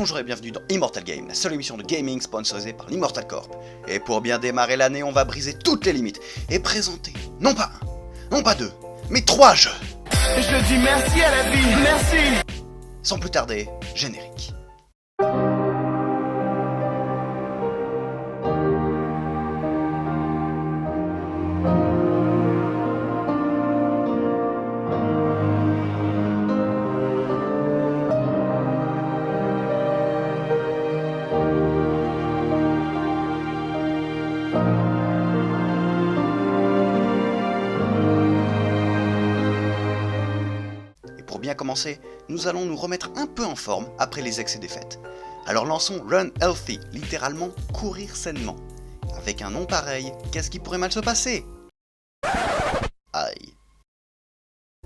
Bonjour et bienvenue dans Immortal Game, la seule émission de gaming sponsorisée par l'Immortal Corp. Et pour bien démarrer l'année, on va briser toutes les limites et présenter, non pas un, non pas deux, mais 3 jeux. Je dis merci à la vie, merci. Sans plus tarder, générique. Pour bien commencer, nous allons nous remettre un peu en forme après les excès des fêtes. Alors lançons Run Healthy, littéralement courir sainement. Avec un nom pareil, qu'est-ce qui pourrait mal se passer? Aïe.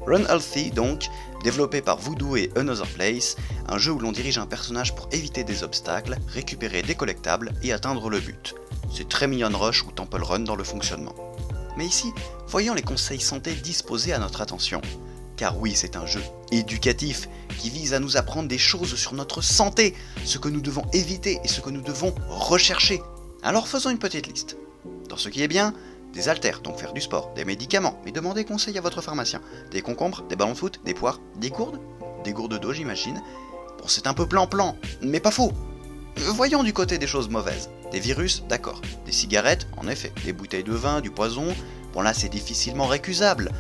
Run Healthy donc, développé par Voodoo et Another Place, un jeu où l'on dirige un personnage pour éviter des obstacles, récupérer des collectables et atteindre le but. C'est très Million Rush ou Temple Run dans le fonctionnement. Mais ici, voyons les conseils santé disposés à notre attention. Car oui, c'est un jeu éducatif qui vise à nous apprendre des choses sur notre santé, ce que nous devons éviter et ce que nous devons rechercher. Alors faisons une petite liste. Dans ce qui est bien, des haltères, donc faire du sport, des médicaments, mais demandez conseil à votre pharmacien, des concombres, des ballons de foot, des poires, des gourdes d'eau j'imagine. Bon, c'est un peu plan-plan, mais pas faux. Voyons du côté des choses mauvaises. Des virus, d'accord. Des cigarettes, en effet. Des bouteilles de vin, du poison, bon là c'est difficilement récusable.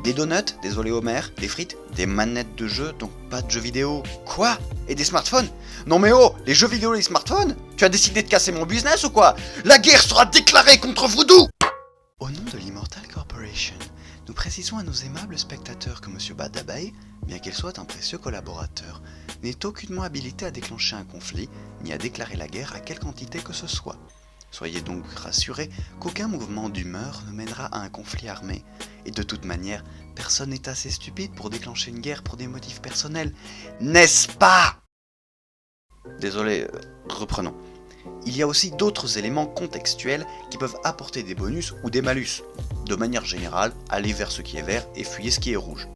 Des donuts, des oléomères, des frites, des manettes de jeux, donc pas de jeux vidéo. Quoi? Et des smartphones? Non mais oh, les jeux vidéo et les smartphones? Tu as décidé de casser mon business ou quoi? La guerre sera déclarée contre Voodoo! Au nom de l'Immortal Corporation, nous précisons à nos aimables spectateurs que Monsieur Badabay, bien qu'il soit un précieux collaborateur, n'est aucunement habilité à déclencher un conflit, ni à déclarer la guerre à quelque entité que ce soit. Soyez donc rassurés qu'aucun mouvement d'humeur ne mènera à un conflit armé, et de toute manière, personne n'est assez stupide pour déclencher une guerre pour des motifs personnels, n'est-ce pas? Désolé, reprenons. Il y a aussi d'autres éléments contextuels qui peuvent apporter des bonus ou des malus. De manière générale, allez vers ce qui est vert et fuyez ce qui est rouge.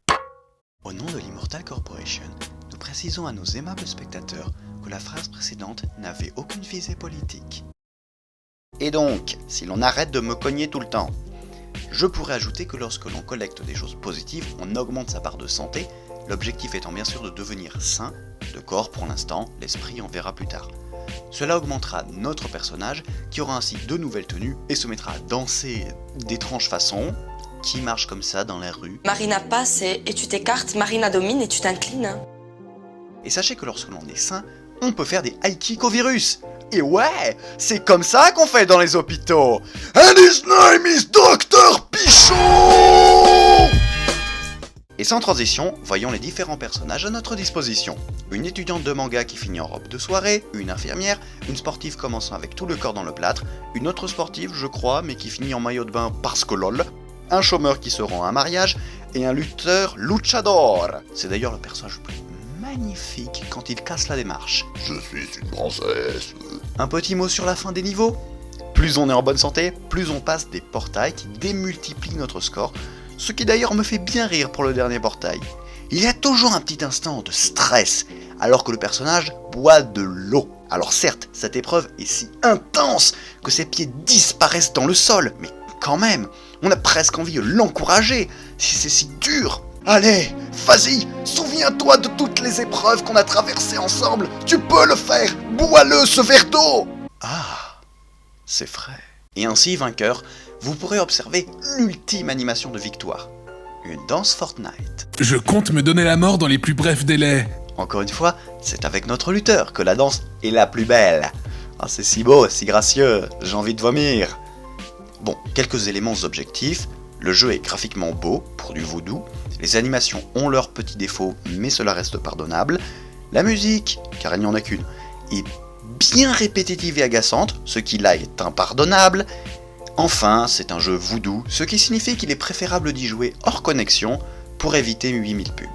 Au nom de l'Immortal Corporation, nous précisons à nos aimables spectateurs que la phrase précédente n'avait aucune visée politique. Et donc, si l'on arrête de me cogner tout le temps, je pourrais ajouter que lorsque l'on collecte des choses positives, on augmente sa part de santé, l'objectif étant bien sûr de devenir sain, de corps pour l'instant, l'esprit on verra plus tard. Cela augmentera notre personnage, qui aura ainsi de nouvelles tenues et se mettra à danser d'étranges façons, qui marche comme ça dans la rue. Marina passe et tu t'écartes, Marina domine et tu t'inclines. Et sachez que lorsque l'on est sain, on peut faire des high kicks au virus. Et ouais, c'est comme ça qu'on fait dans les hôpitaux. And his name is Dr. Pichon. Et sans transition, voyons les différents personnages à notre disposition. Une étudiante de manga qui finit en robe de soirée, une infirmière, une sportive commençant avec tout le corps dans le plâtre, une autre sportive, je crois, mais qui finit en maillot de bain parce que lol, un chômeur qui se rend à un mariage, et un lutteur luchador. C'est d'ailleurs le personnage le plus magnifique quand il casse la démarche. Je suis une princesse. Un petit mot sur la fin des niveaux. Plus on est en bonne santé, plus on passe des portails qui démultiplient notre score, ce qui d'ailleurs me fait bien rire pour le dernier portail. Il y a toujours un petit instant de stress, alors que le personnage boit de l'eau. Alors certes, cette épreuve est si intense que ses pieds disparaissent dans le sol, mais quand même, on a presque envie de l'encourager, si c'est si dur. Allez, vas-y, souviens-toi de toutes les épreuves qu'on a traversées ensemble, tu peux le faire, bois-le ce verre d'eau. Ah, c'est frais. Et ainsi, vainqueur, vous pourrez observer l'ultime animation de victoire. Une danse Fortnite. Je compte me donner la mort dans les plus brefs délais. Encore une fois, c'est avec notre lutteur que la danse est la plus belle. Ah, c'est si beau, si gracieux, j'ai envie de vomir. Bon, quelques éléments objectifs. Le jeu est graphiquement beau, pour du voodoo. Les animations ont leurs petits défauts, mais cela reste pardonnable. La musique, car il n'y en a qu'une, est bien répétitive et agaçante, ce qui là est impardonnable. Enfin, c'est un jeu voodoo, ce qui signifie qu'il est préférable d'y jouer hors connexion pour éviter 8000 pubs.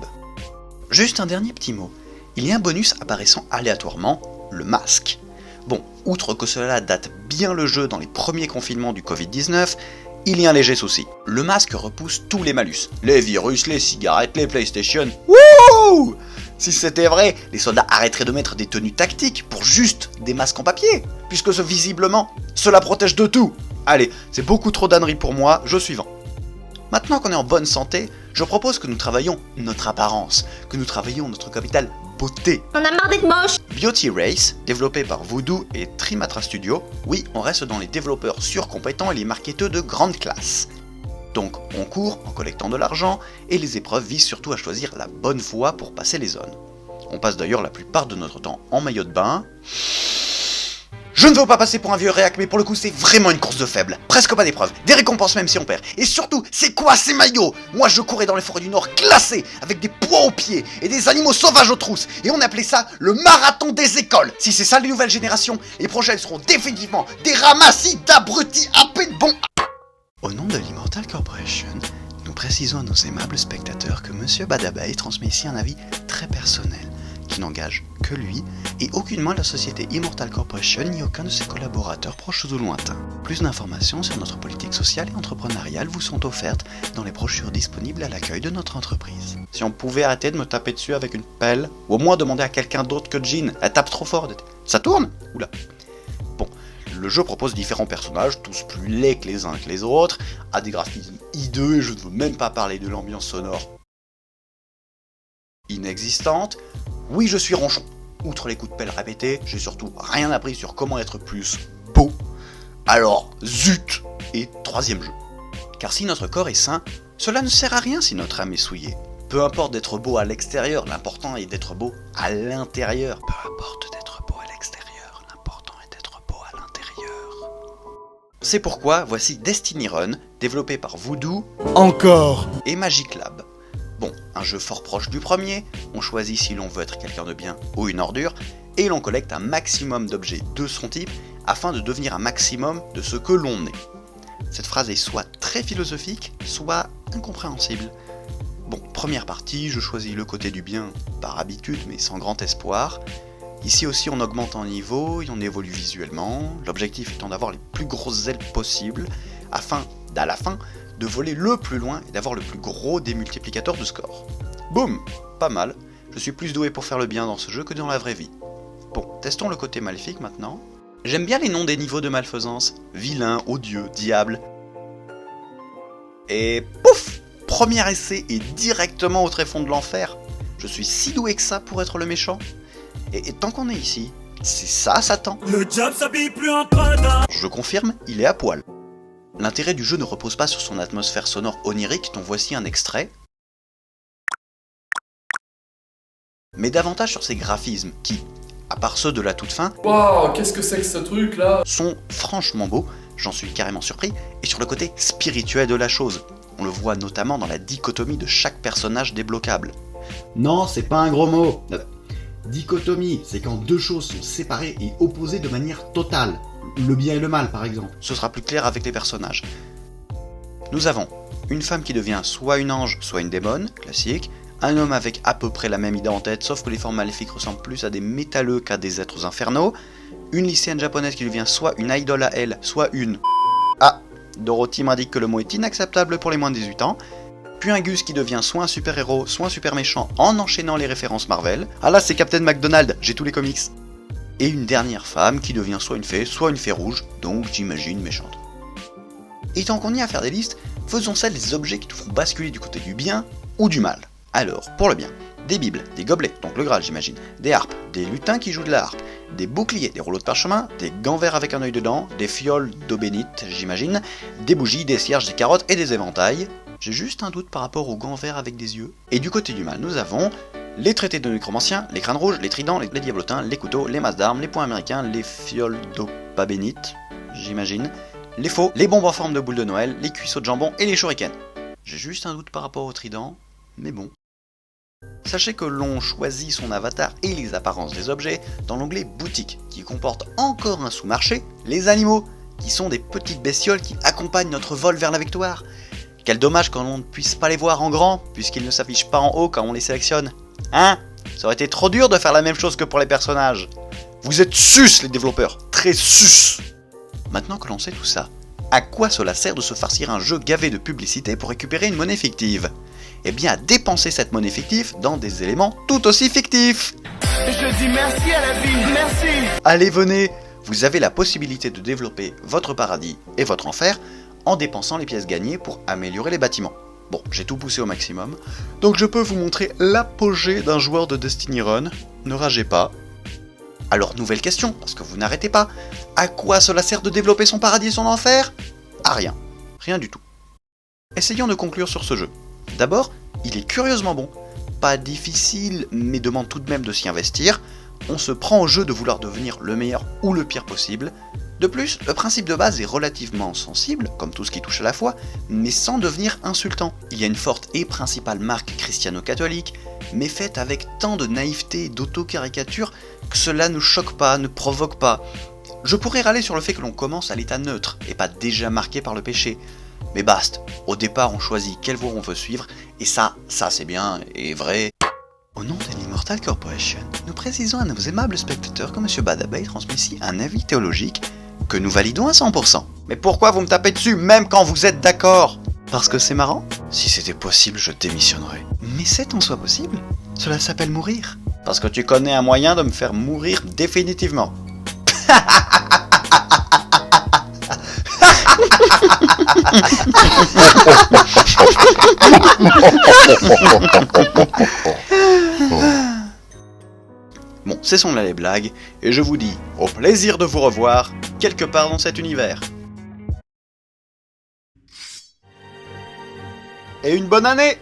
Juste un dernier petit mot. Il y a un bonus apparaissant aléatoirement, le masque. Bon, outre que cela date bien le jeu dans les premiers confinements du Covid-19, il y a un léger souci. Le masque repousse tous les malus. Les virus, les cigarettes, les PlayStation. Wouh! Si c'était vrai, les soldats arrêteraient de mettre des tenues tactiques pour juste des masques en papier, puisque visiblement, cela protège de tout. Allez, c'est beaucoup trop d'âneries pour moi, je suis suivant. Maintenant qu'on est en bonne santé, je propose que nous travaillions notre apparence, que nous travaillions notre capital beauté. On a marre d'être moche. Beauty Race, développé par Voodoo et Trimatra Studio, oui, on reste dans les développeurs surcompétents et les marketeurs de grande classe. Donc on court en collectant de l'argent, et les épreuves visent surtout à choisir la bonne voie pour passer les zones. On passe d'ailleurs la plupart de notre temps en maillot de bain. Je ne veux pas passer pour un vieux réac, mais pour le coup c'est vraiment une course de faible. Presque pas d'épreuves, des récompenses même si on perd. Et surtout, c'est quoi ces maillots? Moi je courais dans les forêts du Nord glacées, avec des poids aux pieds et des animaux sauvages aux trousses. Et on appelait ça le marathon des écoles. Si c'est ça les nouvelles générations, les prochaines seront définitivement des ramassis d'abrutis à peine bons. Au nom de l'Immortal Corporation, nous précisons à nos aimables spectateurs que Monsieur Badabay transmet ici un avis très personnel, qui n'engage que lui, et aucunement la société Immortal Corporation ni aucun de ses collaborateurs proches ou lointains. Plus d'informations sur notre politique sociale et entrepreneuriale vous sont offertes dans les brochures disponibles à l'accueil de notre entreprise. Si on pouvait arrêter de me taper dessus avec une pelle, ou au moins demander à quelqu'un d'autre que Jean, elle tape trop fort. Ça tourne? Oula. Bon, le jeu propose différents personnages, tous plus laids que les uns que les autres, à des graphismes hideux, et je ne veux même pas parler de l'ambiance sonore inexistante. Oui, je suis ronchon. Outre les coups de pelle répétés, j'ai surtout rien appris sur comment être plus beau. Alors, zut! Et troisième jeu. Car si notre corps est sain, cela ne sert à rien si notre âme est souillée. Peu importe d'être beau à l'extérieur, l'important est d'être beau à l'intérieur. Peu importe d'être beau à l'extérieur, l'important est d'être beau à l'intérieur. C'est pourquoi voici Destiny Run, développé par Voodoo Encore. et Magic Lab. Bon, un jeu fort proche du premier, on choisit si l'on veut être quelqu'un de bien ou une ordure, et l'on collecte un maximum d'objets de son type afin de devenir un maximum de ce que l'on est. Cette phrase est soit très philosophique, soit incompréhensible. Bon, première partie, je choisis le côté du bien, par habitude mais sans grand espoir. Ici aussi on augmente en niveau et on évolue visuellement, l'objectif étant d'avoir les plus grosses ailes possibles, afin, à la fin, de voler le plus loin et d'avoir le plus gros démultiplicateur de score. Boum, pas mal, je suis plus doué pour faire le bien dans ce jeu que dans la vraie vie. Bon, testons le côté maléfique maintenant. J'aime bien les noms des niveaux de malfaisance, vilain, odieux, diable. Et pouf, premier essai et directement au tréfonds de l'enfer. Je suis si doué que ça pour être le méchant. Et tant qu'on est ici, c'est ça Satan. Le diable s'habille plus en prada. Je confirme, il est à poil. L'intérêt du jeu ne repose pas sur son atmosphère sonore onirique dont voici un extrait, mais davantage sur ses graphismes qui, à part ceux de la toute fin, Waouh, qu'est-ce que c'est que ce truc là? sont franchement beaux, j'en suis carrément surpris, et sur le côté spirituel de la chose. On le voit notamment dans la dichotomie de chaque personnage débloquable. Non, c'est pas un gros mot. Dichotomie, c'est quand deux choses sont séparées et opposées de manière totale. Le bien et le mal, par exemple. Ce sera plus clair avec les personnages. Nous avons une femme qui devient soit une ange, soit une démone, classique, un homme avec à peu près la même idée en tête, sauf que les formes maléfiques ressemblent plus à des métalleux qu'à des êtres infernaux, une lycéenne japonaise qui devient soit une idole à elle, soit une... Ah, Dorothy m'indique que le mot est inacceptable pour les moins de 18 ans, puis un Gus qui devient soit un super-héros, soit un super méchant en enchaînant les références Marvel. Ah là, c'est Captain McDonald, j'ai tous les comics. Et une dernière femme qui devient soit une fée rouge, donc j'imagine méchante. Et tant qu'on y a à faire des listes, faisons celles des objets qui te font basculer du côté du bien ou du mal. Alors, pour le bien, des bibles, des gobelets, donc le Graal j'imagine, des harpes, des lutins qui jouent de la harpe, des boucliers, des rouleaux de parchemin, des gants verts avec un œil dedans, des fioles d'eau bénite j'imagine, des bougies, des cierges, des carottes et des éventails. J'ai juste un doute par rapport aux gants verts avec des yeux. Et du côté du mal, nous avons les traités de nécromanciens, les crânes rouges, les tridents, les diablotins, les couteaux, les masses d'armes, les poings américains, les fioles d'eau pas bénite, j'imagine, les faux, les bombes en forme de boule de Noël, les cuisseaux de jambon et les shurikens. J'ai juste un doute par rapport aux tridents, mais bon. Sachez que l'on choisit son avatar et les apparences des objets dans l'onglet boutique, qui comporte encore un sous-marché, les animaux, qui sont des petites bestioles qui accompagnent notre vol vers la victoire. Quel dommage quand on ne puisse pas les voir en grand, puisqu'ils ne s'affichent pas en haut quand on les sélectionne. Hein? Ça aurait été trop dur de faire la même chose que pour les personnages. Vous êtes sus les développeurs, très sus. Maintenant que l'on sait tout ça, à quoi cela sert de se farcir un jeu gavé de publicité pour récupérer une monnaie fictive? eh bien à dépenser cette monnaie fictive dans des éléments tout aussi fictifs. Je dis merci à la vie, merci. Allez, venez, vous avez la possibilité de développer votre paradis et votre enfer en dépensant les pièces gagnées pour améliorer les bâtiments. Bon, j'ai tout poussé au maximum, donc je peux vous montrer l'apogée d'un joueur de Destiny Run. Ne ragez pas. Alors, nouvelle question, parce que vous n'arrêtez pas. À quoi cela sert de développer son paradis et son enfer ? À rien. Rien du tout. Essayons de conclure sur ce jeu. D'abord, il est curieusement bon. Pas difficile, mais demande tout de même de s'y investir. On se prend au jeu de vouloir devenir le meilleur ou le pire possible. De plus, le principe de base est relativement sensible, comme tout ce qui touche à la foi, mais sans devenir insultant. Il y a une forte et principale marque christiano-catholique, mais faite avec tant de naïveté et d'auto-caricature que cela ne choque pas, ne provoque pas. Je pourrais râler sur le fait que l'on commence à l'état neutre, et pas déjà marqué par le péché. Mais basta, au départ on choisit quelle voie on veut suivre, et ça c'est bien et vrai. Au nom de l'Immortal Corporation, nous précisons à nos aimables spectateurs que M. Badabay transmet ici un avis théologique que nous validons à 100%. Mais pourquoi vous me tapez dessus même quand vous êtes d'accord ? Parce que c'est marrant ? Si c'était possible, je démissionnerais. Mais c'est en soi possible ? Cela s'appelle mourir. Parce que tu connais un moyen de me faire mourir définitivement. Bon, cessons là les blagues, et je vous dis au plaisir de vous revoir quelque part dans cet univers. Et une bonne année!